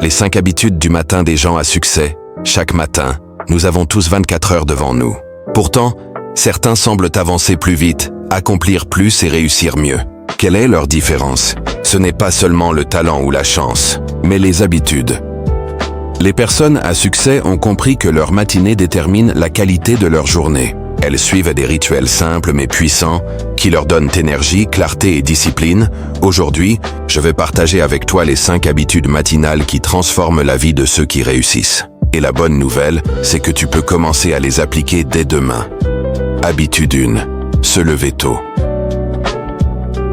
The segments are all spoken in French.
Les 5 habitudes du matin des gens à succès. Chaque matin, nous avons tous 24 heures devant nous. Pourtant, certains semblent avancer plus vite, accomplir plus et réussir mieux. Quelle est leur différence? Ce n'est pas seulement le talent ou la chance, mais les habitudes. Les personnes à succès ont compris que leur matinée détermine la qualité de leur journée. Elles suivent des rituels simples mais puissants qui leur donnent énergie, clarté et discipline. Aujourd'hui, je vais partager avec toi les 5 habitudes matinales qui transforment la vie de ceux qui réussissent. Et la bonne nouvelle, c'est que tu peux commencer à les appliquer dès demain. Habitude 1. Se lever tôt.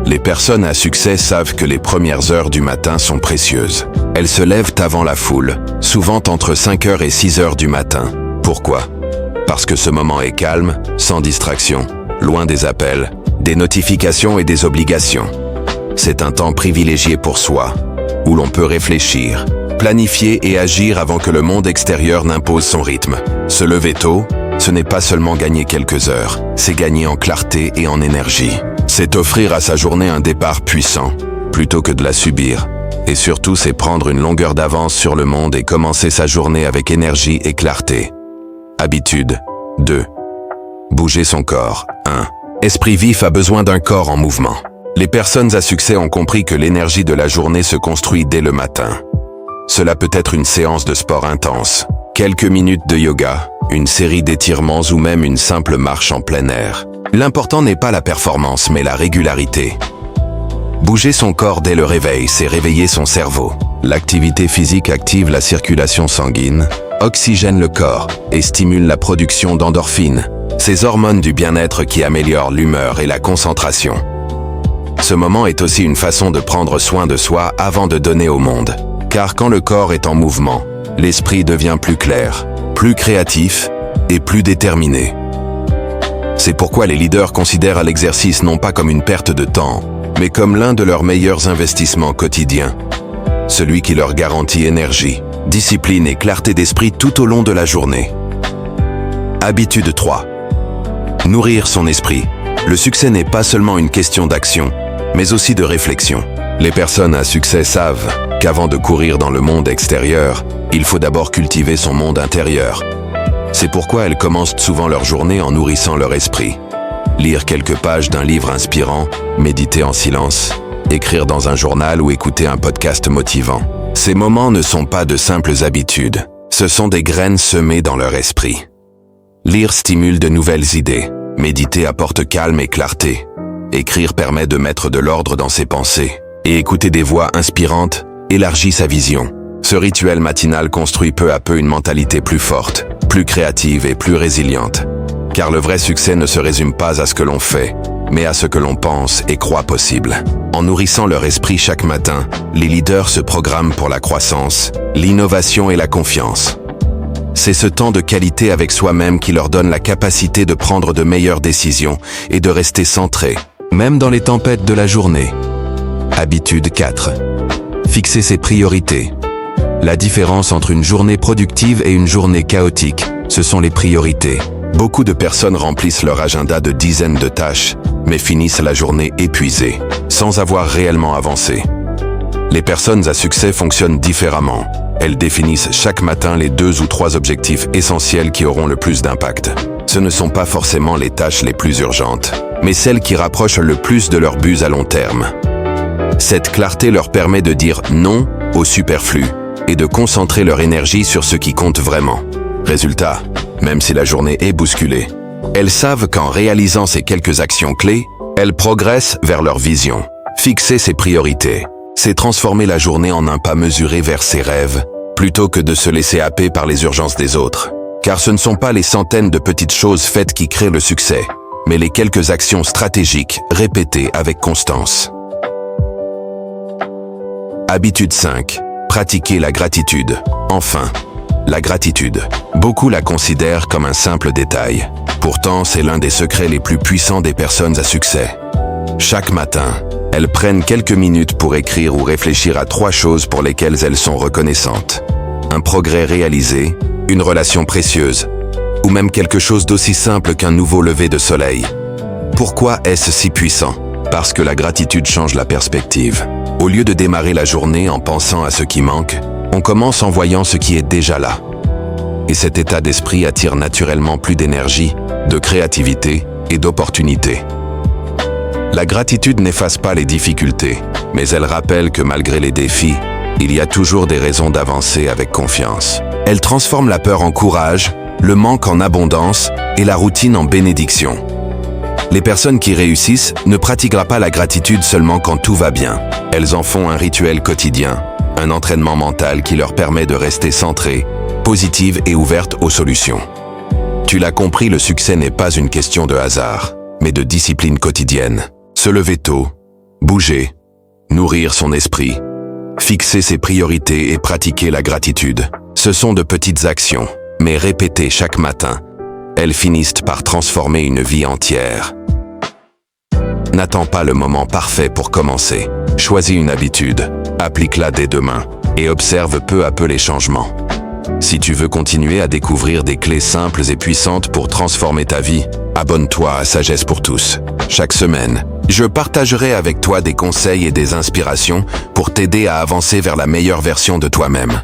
Les personnes à succès savent que les premières heures du matin sont précieuses. Elles se lèvent avant la foule, souvent entre 5h et 6h du matin. Pourquoi? Parce que ce moment est calme, sans distraction, loin des appels, des notifications et des obligations. C'est un temps privilégié pour soi, où l'on peut réfléchir, planifier et agir avant que le monde extérieur n'impose son rythme. Se lever tôt, ce n'est pas seulement gagner quelques heures, c'est gagner en clarté et en énergie. C'est offrir à sa journée un départ puissant, plutôt que de la subir. Et surtout, c'est prendre une longueur d'avance sur le monde et commencer sa journée avec énergie et clarté. Habitude 2. Bouger son corps. 1. Esprit vif a besoin d'un corps en mouvement. Les personnes à succès ont compris que l'énergie de la journée se construit dès le matin. Cela peut être une séance de sport intense, quelques minutes de yoga, une série d'étirements ou même une simple marche en plein air. L'important n'est pas la performance, mais la régularité. Bouger son corps dès le réveil, c'est réveiller son cerveau. L'activité physique active la circulation sanguine, oxygène le corps et stimule la production d'endorphines, ces hormones du bien-être qui améliorent l'humeur et la concentration. Ce moment est aussi une façon de prendre soin de soi avant de donner au monde. Car quand le corps est en mouvement, l'esprit devient plus clair, plus créatif et plus déterminé. C'est pourquoi les leaders considèrent l'exercice non pas comme une perte de temps, mais comme l'un de leurs meilleurs investissements quotidiens. Celui qui leur garantit énergie, discipline et clarté d'esprit tout au long de la journée. Habitude 3. Nourrir son esprit. Le succès n'est pas seulement une question d'action, mais aussi de réflexion. Les personnes à succès savent qu'avant de courir dans le monde extérieur, il faut d'abord cultiver son monde intérieur. C'est pourquoi elles commencent souvent leur journée en nourrissant leur esprit. Lire quelques pages d'un livre inspirant, méditer en silence, écrire dans un journal ou écouter un podcast motivant. Ces moments ne sont pas de simples habitudes, ce sont des graines semées dans leur esprit. Lire stimule de nouvelles idées, méditer apporte calme et clarté, écrire permet de mettre de l'ordre dans ses pensées, et écouter des voix inspirantes élargit sa vision. Ce rituel matinal construit peu à peu une mentalité plus forte, plus créative et plus résiliente. Car le vrai succès ne se résume pas à ce que l'on fait, mais à ce que l'on pense et croit possible. En nourrissant leur esprit chaque matin, les leaders se programment pour la croissance, l'innovation et la confiance. C'est ce temps de qualité avec soi-même qui leur donne la capacité de prendre de meilleures décisions et de rester centrés, même dans les tempêtes de la journée. Habitude 4. Fixer ses priorités. La différence entre une journée productive et une journée chaotique, ce sont les priorités. Beaucoup de personnes remplissent leur agenda de dizaines de tâches, mais finissent la journée épuisées, sans avoir réellement avancé. Les personnes à succès fonctionnent différemment. Elles définissent chaque matin les 2 ou 3 objectifs essentiels qui auront le plus d'impact. Ce ne sont pas forcément les tâches les plus urgentes, mais celles qui rapprochent le plus de leur but à long terme. Cette clarté leur permet de dire non au superflu et de concentrer leur énergie sur ce qui compte vraiment. Résultat, même si la journée est bousculée, elles savent qu'en réalisant ces quelques actions clés, elles progressent vers leur vision. Fixer ses priorités, c'est transformer la journée en un pas mesuré vers ses rêves, plutôt que de se laisser happer par les urgences des autres. Car ce ne sont pas les centaines de petites choses faites qui créent le succès, mais les quelques actions stratégiques répétées avec constance. Habitude 5. Pratiquer la gratitude. Enfin, la gratitude. Beaucoup la considèrent comme un simple détail. Pourtant, c'est l'un des secrets les plus puissants des personnes à succès. Chaque matin, elles prennent quelques minutes pour écrire ou réfléchir à 3 choses pour lesquelles elles sont reconnaissantes. Un progrès réalisé, une relation précieuse, ou même quelque chose d'aussi simple qu'un nouveau lever de soleil. Pourquoi est-ce si puissant? Parce que la gratitude change la perspective. Au lieu de démarrer la journée en pensant à ce qui manque, On commence en voyant ce qui est déjà là. Et cet état d'esprit attire naturellement plus d'énergie, de créativité et d'opportunités. La gratitude n'efface pas les difficultés, mais elle rappelle que malgré les défis, il y a toujours des raisons d'avancer avec confiance. Elle transforme la peur en courage, le manque en abondance et la routine en bénédiction. Les personnes qui réussissent ne pratiqueront pas la gratitude seulement quand tout va bien. Elles en font un rituel quotidien, un entraînement mental qui leur permet de rester centrées, positives et ouvertes aux solutions. Tu l'as compris, le succès n'est pas une question de hasard, mais de discipline quotidienne. Se lever tôt, bouger, nourrir son esprit, fixer ses priorités et pratiquer la gratitude. Ce sont de petites actions, mais répétées chaque matin, elles finissent par transformer une vie entière. N'attends pas le moment parfait pour commencer. Choisis une habitude, applique-la dès demain et observe peu à peu les changements. Si tu veux continuer à découvrir des clés simples et puissantes pour transformer ta vie, abonne-toi à Sagesse pour tous. Chaque semaine, je partagerai avec toi des conseils et des inspirations pour t'aider à avancer vers la meilleure version de toi-même.